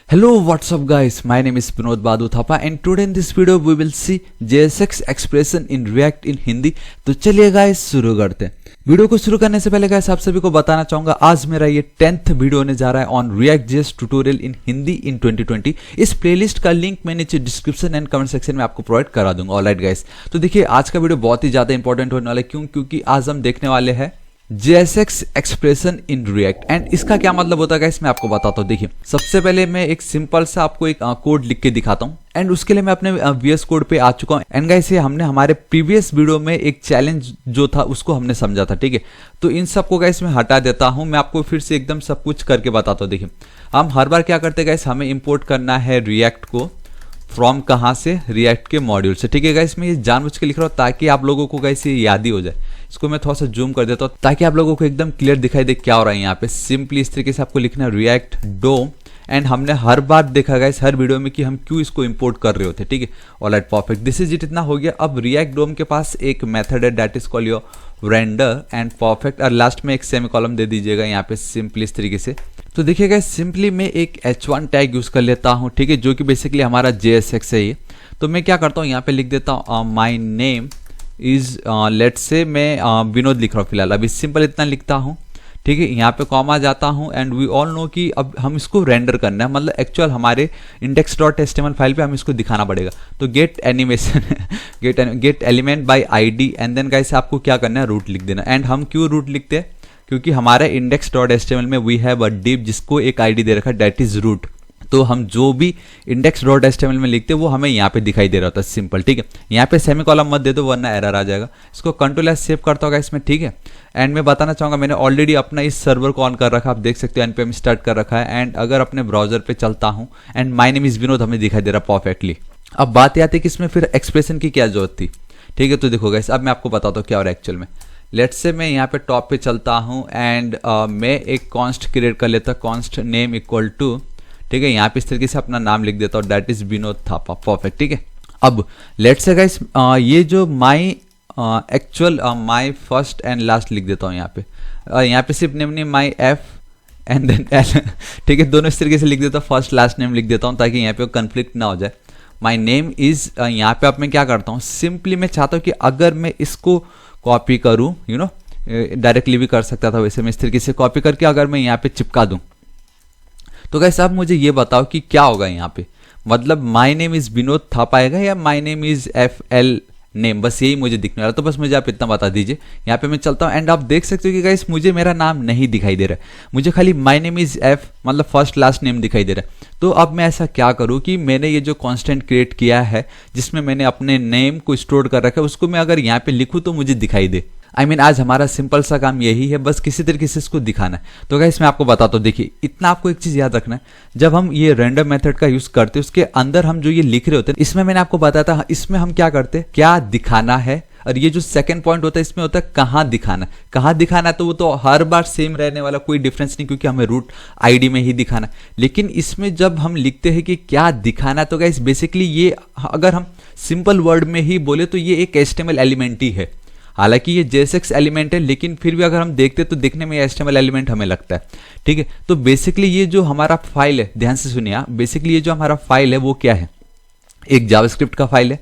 Hello, what's up guys? My name is Vinod Badu Thapa and today in this video we will see JSX expression in React in Hindi. तो चलिए guys शुरू करते हैं। Video को शुरू करने से पहले गाइस आप सभी को बताना चाहूंगा आज मेरा ये 10th वीडियो होने जा रहा है on React JS tutorial in Hindi in 2020। इस प्लेलिस्ट का लिंक मैं नीचे डिस्क्रिप्शन एंड कमेंट सेक्शन में आपको प्रोवाइड करा दूंगा। ऑलराइट गाइस, तो देखिए आज का वीडियो बहुत ही ज्यादा इंपॉर्टेंट होने वाला है। क्योंकि आज हम देखने वाले हैं JSX expression in React and इसका क्या मतलब होता है गाइस मैं आपको बताता हूँ। देखिए सबसे पहले मैं एक सिंपल सा आपको एक कोड लिख के दिखाता हूँ एंड उसके लिए मैं अपने VS कोड पे आ चुका हूँ। एंड गाइस ये हमने हमारे प्रीवियस वीडियो में एक चैलेंज जो था उसको हमने समझा था, ठीक है। तो इन सबको गाइस मैं हटा देता हूँ, मैं आपको फिर से एकदम सब कुछ करके बताता हूँ। देखिए हम हर बार क्या करते हैं गाइस, हमें इंपोर्ट करना है रिएक्ट को फ्रॉम कहाँ से, रिएक्ट के मॉड्यूल से, ठीक है गाइस। मैं ये जानबूझ के लिख रहा हूँ ताकि आप लोगों को गाइस ये याद ही हो जाए। इसको मैं थोड़ा सा जूम कर देता हूँ ताकि आप लोगों को एकदम क्लियर दिखाई दे क्या हो रहा है यहाँ पे। सिंपली इस तरीके से आपको लिखना है रिएक्ट डोम एंड हमने हर बार देखा गाइस हर वीडियो में कि हम क्यों इसको इंपोर्ट कर रहे होते, ठीक है। Alright perfect, this is it, इतना हो गया। अब रिएक्ट डोम के पास एक मेथड है that is called your render and perfect और लास्ट में एक सेमीकोलन दे दीजिएगा यहाँ पे सिंपली इस तरीके से। तो देखिएगा सिंपली मैं एक h1 टैग यूज कर लेता हूँ, ठीक है, जो कि बेसिकली हमारा JSX है ये। तो मैं क्या करता हूँ यहाँ पे लिख देता हूँ my name is let's say मैं विनोद लिख रहा हूँ फिलहाल, अभी सिंपल इतना लिखता हूँ, ठीक है। यहाँ पे कॉमा जाता हूँ एंड वी ऑल नो कि अब हम इसको रेंडर करना है, मतलब एक्चुअल हमारे index.html फाइल पे हम इसको दिखाना पड़ेगा। तो get animation get element by ID and then guys आपको क्या करना है रूट लिख देना। एंड हम क्यों रूट लिखते हैं, क्योंकि हमारे index.html में वी हैव अ div जिसको एक आईडी दे रखा है दैट इज रूट। तो हम जो भी index.html में लिखते हैं वो हमें यहाँ पे दिखाई दे रहा होता है सिंपल, ठीक है। यहाँ पे सेमीकोलन मत दे दो वरना एरर आ जाएगा। इसको कंट्रोल एस सेव करता होगा इसमें, ठीक है। एंड मैं बताना चाहूँगा मैंने ऑलरेडी अपना इस सर्वर को ऑन कर रखा है, आप देख सकते हो npm स्टार्ट कर रखा है। एंड अगर अपने ब्राउजर पे चलता हूँ and my name is Vinod हमें दिखाई दे रहा है परफेक्टली। अब बात आती है कि इसमें फिर एक्सप्रेशन की क्या जरूरत थी, ठीक है। तो देखो गाइस अब मैं आपको बताता हूँ क्या हो रहा है एक्चुअल में। लेट्स से मैं यहाँ पे टॉप पे चलता हूँ एंड मैं एक कॉन्स्ट क्रिएट कर लेता हूँ, कॉन्स्ट नेम इक्वल टू, ठीक है। यहाँ पे इस तरीके से अपना नाम लिख देता हूँ that is Vinod Thapa, perfect, ठीक है। अब लेट्स से गाइस ये जो my actual my first and last लिख देता हूँ यहाँ पे सिर्फ नेम नहीं माई एफ एंड देन एल, ठीक है। दोनों इस तरीके से लिख देता हूँ, फर्स्ट लास्ट नेम लिख देता हूँ ताकि यहाँ पे कंफ्लिक्ट ना हो जाए। माई नेम इज यहाँ पे अब मैं क्या करता हूँ, सिंपली मैं चाहता हूँ कि अगर मैं इसको कॉपी करूँ, यू नो डायरेक्टली भी कर सकता था, वैसे मैं इस तरीके से कॉपी करके अगर मैं यहाँ पे चिपका दूँ तो गाइस आप मुझे ये बताओ कि क्या होगा यहाँ पे। मतलब my name is Vinod Thapa आएगा या my name is FL name, बस यही मुझे दिखने वाला। तो बस मुझे आप इतना बता दीजिए। यहाँ पे मैं चलता हूँ एंड आप देख सकते हो कि गाइस मुझे मेरा नाम नहीं दिखाई दे रहा है, मुझे खाली माई नेम इज F मतलब फर्स्ट लास्ट नेम दिखाई दे रहा है। तो अब मैं ऐसा क्या करूँ कि मैंने ये जो कांस्टेंट क्रिएट किया है जिसमें मैंने अपने नेम को स्टोर कर रखा है उसको मैं अगर यहाँ पे लिखूँ तो मुझे दिखाई दे। आज हमारा सिंपल सा काम यही है, बस किसी तरीके से इसको दिखाना है। तो गाइस मैं आपको बताता हूँ, देखिए इतना आपको एक चीज याद रखना है, जब हम ये रेंडर मेथड का यूज करते हैं उसके अंदर हम जो ये लिख रहे होते हैं इसमें मैंने आपको बताया था इसमें हम क्या करते हैं, क्या दिखाना है। और ये जो सेकंड पॉइंट होता है इसमें होता है कहाँ दिखाना, कहाँ दिखाना है। तो वो तो हर बार सेम रहने वाला, कोई डिफरेंस नहीं, क्योंकि हमें रूट आईडी में ही दिखाना। लेकिन इसमें जब हम लिखते हैं कि क्या दिखाना, तो गाइस बेसिकली ये अगर हम सिंपल वर्ड में ही बोले तो ये एक HTML एलिमेंट ही है। हालांकि ये JSX एलिमेंट है लेकिन फिर भी अगर हम देखते तो दिखने में HTML एलिमेंट हमें लगता है, ठीक है। तो बेसिकली ये जो हमारा फाइल है, ध्यान से सुनिए, बेसिकली ये जो हमारा फाइल है वो क्या है, एक जावास्क्रिप्ट का फाइल है।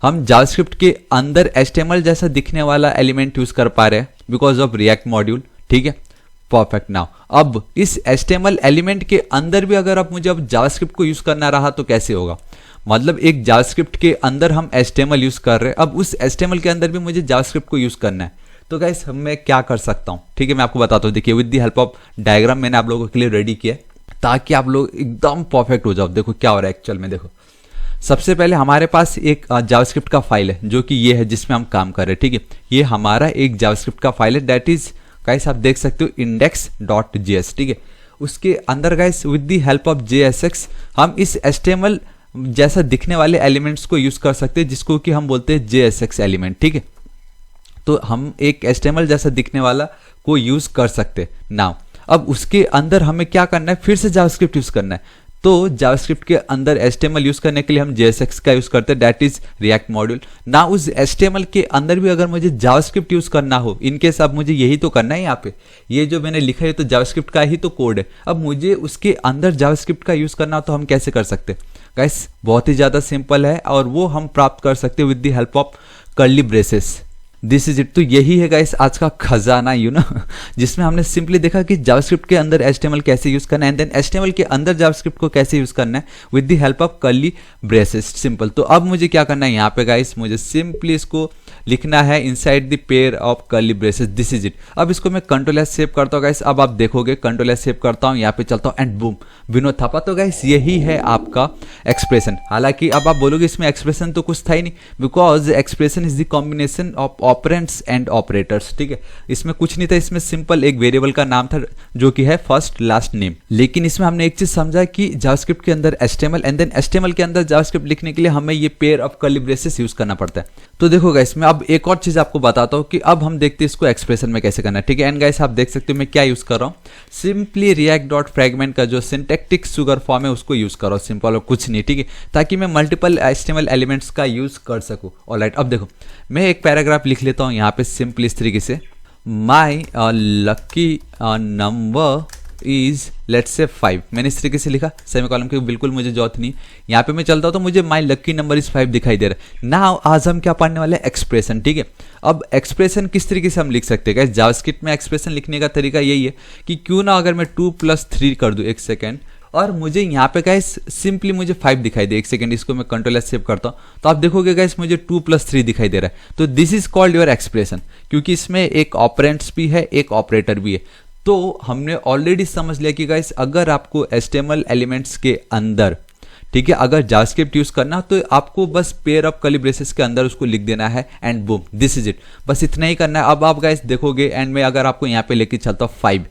हम जावास्क्रिप्ट के अंदर HTML जैसा दिखने वाला एलिमेंट यूज कर पा रहे हैं बिकॉज ऑफ रिएक्ट मॉड्यूल, ठीक है, परफेक्ट। नाउ अब इस HTML एलिमेंट के अंदर भी अगर अब मुझे अब जावास्क्रिप्ट को यूज करना रहा तो कैसे होगा। मतलब एक जावास्क्रिप्ट के अंदर हम HTML यूज कर रहे हैं, अब उस HTML के अंदर भी मुझे जावास्क्रिप्ट को यूज करना है। तो गाइस मैं क्या कर सकता हूँ, ठीक है, मैं आपको बताता हूँ। देखिए with the help of diagram मैंने आप लोगों के लिए रेडी किया ताकि आप लोग एकदम परफेक्ट हो जाओ। देखो क्या हो रहा है एक्चुअल में। देखो सबसे पहले हमारे पास एक जावास्क्रिप्ट का फाइल है जो कि ये है जिसमें हम काम कर रहे हैं, ठीक है। ये हमारा एक जावास्क्रिप्ट का फाइल है दैट इज गाइस आप देख सकते हो index.js, ठीक है। उसके अंदर guys with the help of JSX हम इस HTML जैसा दिखने वाले एलिमेंट्स को यूज कर सकते हैं जिसको कि हम बोलते हैं JSX एलिमेंट, ठीक है। तो हम एक HTML जैसा दिखने वाला को यूज कर सकते हैं। नाउ अब उसके अंदर हमें क्या करना है, फिर से जावास्क्रिप्ट यूज करना है। तो जावास्क्रिप्ट के अंदर HTML यूज करने के लिए हम JSX का यूज करते हैं, दैट इज रिएक्ट मॉड्यूल ना। उस HTML के अंदर भी अगर मुझे जावास्क्रिप्ट यूज करना हो, इनकेस अब मुझे यही तो करना है, यहाँ पे ये जो मैंने लिखा है तो जावास्क्रिप्ट का ही तो कोड है, अब मुझे उसके अंदर जावास्क्रिप्ट का यूज करना हो तो हम कैसे कर सकते हैं गाइस? बहुत ही ज्यादा सिंपल है और वो हम प्राप्त कर सकते हैं with the help of curly braces. This is it. तो यही है गाइस आज का खजाना, जिसमें हमने सिंपली देखा कि जावास्क्रिप्ट के अंदर HTML कैसे यूज करना है एंड देन HTML के अंदर जावास्क्रिप्ट को कैसे यूज करना है with the help of curly braces. Simple. तो अब मुझे क्या करना है यहाँ पे गाइस, मुझे सिंपली इसको लिखना है inside the pair of curly braces. This is it. अब इसको मैं कंट्रोल एस सेव करता हूँ गाइस। अब आप देखोगे कंट्रोल एस सेव करता हूँ, यहाँ पे चलता हूँ एंड बूम, विनोद थापा। तो गाइस यही है आपका एक्सप्रेशन। हालांकि अब आप बोलोगे इसमें एक्सप्रेशन तो कुछ था ही नहीं, because expression is the combination of operands and operators. ठीक है, इसमें कुछ नहीं था, इसमें सिंपल एक वेरिएबल का नाम था जो कि है फर्स्ट लास्ट नेम। लेकिन इसमें हमने एक चीज समझा कि जावास्क्रिप्ट के अंदर HTML एंड देन HTML के अंदर जावास्क्रिप्ट लिखने के लिए हमें ये pair of curly braces use करना पड़ता है। तो देखो गाइस मैं अब एक और चीज आपको बताता हूँ कि अब हम देखते हैं इसको एक्सप्रेशन में कैसे करना है। ठीक है, एंड गाइस आप देख सकते हो मैं क्या यूज कर रहा हूँ, सिंपली रिएक्ट डॉट फ्रेगमेंट का जो सिंटैक्टिक शुगर फॉर्म है उसको यूज करो, सिंपल और कुछ नहीं। ठीक है, ताकि मैं मल्टीपल HTML एलिमेंट्स का यूज कर सकूँ। ऑलराइट, अब देखो मैं एक पैराग्राफ लिख लेता हूँ यहाँ पे सिंपल इस तरीके से, माई lucky number is let's say 5। मैंने इस तरीके से लिखा सेमीकोलन की बिल्कुल मुझे जरूरत नहीं। यहाँ पे मैं चलता हूँ तो मुझे माई लकी नंबर इज 5 दिखाई दे रहा है ना। आज हम क्या पढ़ने वाले हैं, एक्सप्रेशन। ठीक है, अब एक्सप्रेशन किस तरीके से हम लिख सकते हैं गाइस? जावास्क्रिप्ट में एक्सप्रेशन लिखने का तरीका यही है कि क्यों ना अगर मैं 2 + 3 कर दूं, एक सेकेंड, और मुझे यहाँ पे गाइस सिंपली मुझे 5 दिखाई दे, एक सेकंड इसको मैं कंट्रोल एस सेव करता हूँ तो आप देखोगे गाइस मुझे 2 + 3 दिखाई दे रहा है। तो this is called your expression, क्योंकि इसमें एक ऑपरेंड्स भी है एक ऑपरेटर भी है। तो हमने ऑलरेडी समझ लिया कि गाइस अगर आपको HTML एलिमेंट्स के अंदर, ठीक है, अगर जावास्क्रिप्ट यूज करना तो आपको बस पेयर ऑफ कर्ली ब्रेसेस के अंदर उसको लिख देना है and boom, this is it, बस इतना ही करना है। अब आप गाइस देखोगे एंड में अगर आपको यहाँ पे लेके चलता हूँ 5,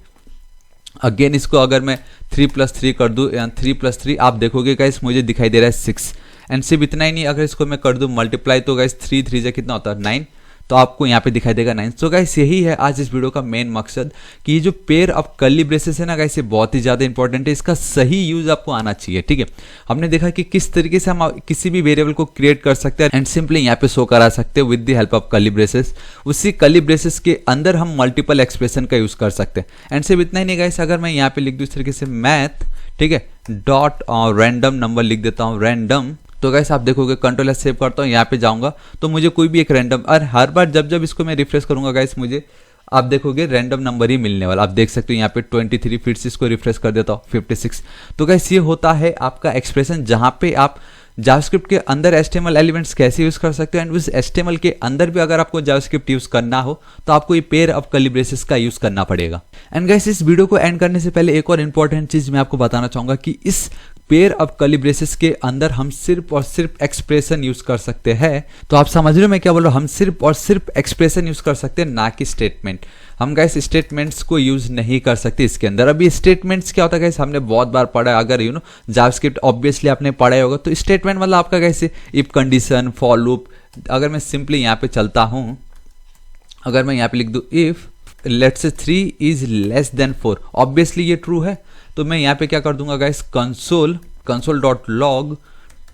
अगेन इसको अगर मैं 3 + 3 कर दूं, 3 + 3 आप देखोगे गाइस मुझे दिखाई दे रहा है 6। एंड सिर्फ इतना ही नहीं, अगर इसको मैं कर दूं मल्टीप्लाई तो गाइस 3 3 से कितना होता है 9, तो आपको यहाँ पे दिखाई देगा 9। तो गाइस यही है आज इस वीडियो का मेन मकसद कि ये जो पेयर ऑफ कर्ली ब्रेसेस है ना गाइस, ये बहुत ही ज्यादा इंपॉर्टेंट है, इसका सही यूज आपको आना चाहिए। ठीक है, हमने देखा कि किस तरीके से हम किसी भी वेरिएबल को क्रिएट कर सकते हैं एंड सिंपली यहाँ पे शो करा सकते हैं with the help of curly braces. उसी कर्ली ब्रेसेस के अंदर हम मल्टीपल एक्सप्रेशन का यूज कर सकते हैं। एंड सिर्फ इतना ही नहीं गाइस, अगर मैं यहाँ पे लिख दूँ इस तरीके से मैथ, ठीक है, डॉट रैंडम नंबर लिख देता हूँ, रैंडम, तो गाइस आप देखोगे कंट्रोल एस सेव करता हूँ, यहाँ पे जाऊंगा तो मुझे कोई भी एक रैंडम, और हर बार जब जब इसको मैं रिफ्रेश करूंगा गाइस मुझे आप देखोगे रैंडम नंबर ही मिलने वाला। आप देख सकते हो यहाँ पे 23, फिर से इसको रिफ्रेश कर देता हूँ 56। तो गाइस ये होता है आपका एक्सप्रेशन, जहाँ पे आप जावास्क्रिप्ट के अंदर HTML एलिमेंट्स कैसे यूज कर सकते हो एंड उस HTML के अंदर भी अगर आपको जावास्क्रिप्ट यूज करना हो तो आपको ये पेयर ऑफ कर्ली ब्रेसेस का यूज करना पड़ेगा। एंड गाइस इस वीडियो को एंड करने से पहले एक और इंपॉर्टेंट चीज मैं आपको बताना चाहूंगा कि इस पेयर ऑफ कर्ली ब्रेसेस के अंदर हम सिर्फ और सिर्फ एक्सप्रेशन यूज कर सकते हैं। तो आप समझ रहे हो मैं क्या बोल रहा हूँ, हम सिर्फ और सिर्फ एक्सप्रेशन यूज कर सकते हैं, ना कि स्टेटमेंट। हम गाइस स्टेटमेंट्स को यूज नहीं कर सकते इसके अंदर। अभी स्टेटमेंट्स क्या होता है गाइस, हमने बहुत बार पढ़ा है, अगर जावास्क्रिप्ट ऑब्वियसली आपने पढ़ा ही होगा। तो स्टेटमेंट मतलब आपका कैसे इफ कंडीशन, फॉर लूप। अगर मैं सिंपली यहाँ पे चलता हूँ, अगर मैं यहाँ पे लिख दूँ if let's say 3 is less than 4, obviously ये ट्रू है, तो मैं यहाँ पे क्या कर दूंगा गाइस, console.log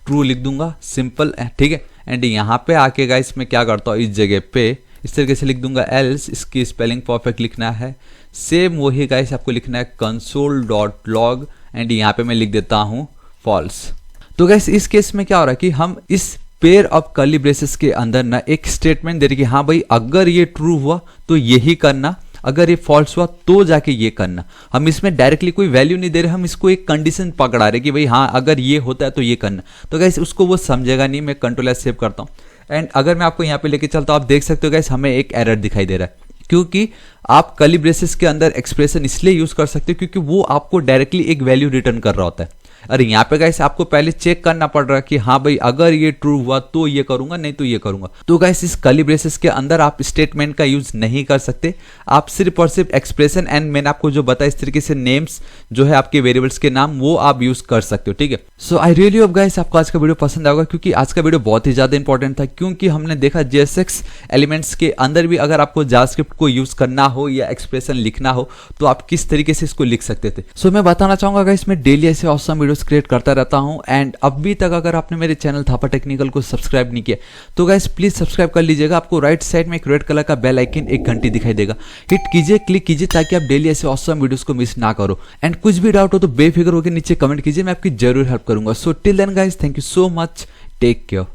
ट्रू लिख दूंगा, सिंपल, ठीक है। एंड यहाँ पे आके गाइस मैं क्या करता हूँ, इस जगह पे इस तरीके से लिख दूंगा एल्स, इसकी स्पेलिंग परफेक्ट लिखना है, सेम वही गाइस आपको लिखना है console.log एंड यहाँ पे मैं लिख देता हूँ फॉल्स। तो गाइस इस केस में क्या हो रहा है कि हम इस पेयर ऑफ कर्ली ब्रेसेस के अंदर ना एक स्टेटमेंट दे रही कि हाँ भाई अगर ये ट्रू हुआ तो यही करना, अगर ये फॉल्स हुआ तो जाके ये करना। हम इसमें डायरेक्टली कोई वैल्यू नहीं दे रहे, हम इसको एक कंडीशन पकड़ा रहे कि भाई हाँ अगर ये होता है तो ये करना। तो गाइस उसको वो समझेगा नहीं। मैं कंट्रोल एस सेव करता हूँ एंड अगर मैं आपको यहाँ पे लेके चलता हूँ, आप देख सकते हो गाइस हमें एक एरर दिखाई दे रहा है, क्योंकि आप कर्ली ब्रेसेस के अंदर एक्सप्रेशन इसलिए यूज कर सकते हो क्योंकि वो आपको डायरेक्टली एक वैल्यू रिटर्न कर रहा होता है। अरे यहाँ पे गाइस आपको पहले चेक करना पड़ रहा है कि हाँ भाई अगर ये ट्रू हुआ तो ये करूंगा, नहीं तो ये करूंगा। तो गाइस इस कर्ली ब्रेसेस के अंदर आप स्टेटमेंट का यूज नहीं कर सकते, आप सिर्फ और सिर्फ एक्सप्रेशन एंड मैंने आपको जो बताया इस तरीके से नेम्स जो है आपके वेरिएबल्स के नाम वो आप यूज कर सकते हो। ठीक है, सो आई रियली होप गाइस आपको आज का वीडियो पसंद आएगा, क्योंकि आज का वीडियो बहुत ही ज्यादा इंपॉर्टेंट था, क्योंकि हमने देखा JSX एलिमेंट्स के अंदर भी अगर आपको जावास्क्रिप्ट को यूज करना हो या एक्सप्रेशन लिखना हो तो आप किस तरीके से इसको लिख सकते थे। सो मैं बताना चाहूंगा गाइस मैं डेली ऐसे ऑसम वीडियो वीडियोस क्रिएट करता रहता हूं। एंड अभी तक अगर आपने मेरे चैनल थापा टेक्निकल को सब्सक्राइब नहीं किया तो गाइस प्लीज सब्सक्राइब कर लीजिएगा। आपको राइट साइड में एक रेड कलर का बेल आइकन, एक घंटी दिखाई देगा, हिट कीजिए, क्लिक कीजिए ताकि आप डेली ऐसे ऑसम वीडियोस को मिस ना करो। एंड कुछ भी डाउट हो तो बेफिक्र होकर नीचे कमेंट कीजिए, मैं आपकी जरूर हेल्प करूंगा। So till then guys, thank you so much, take care.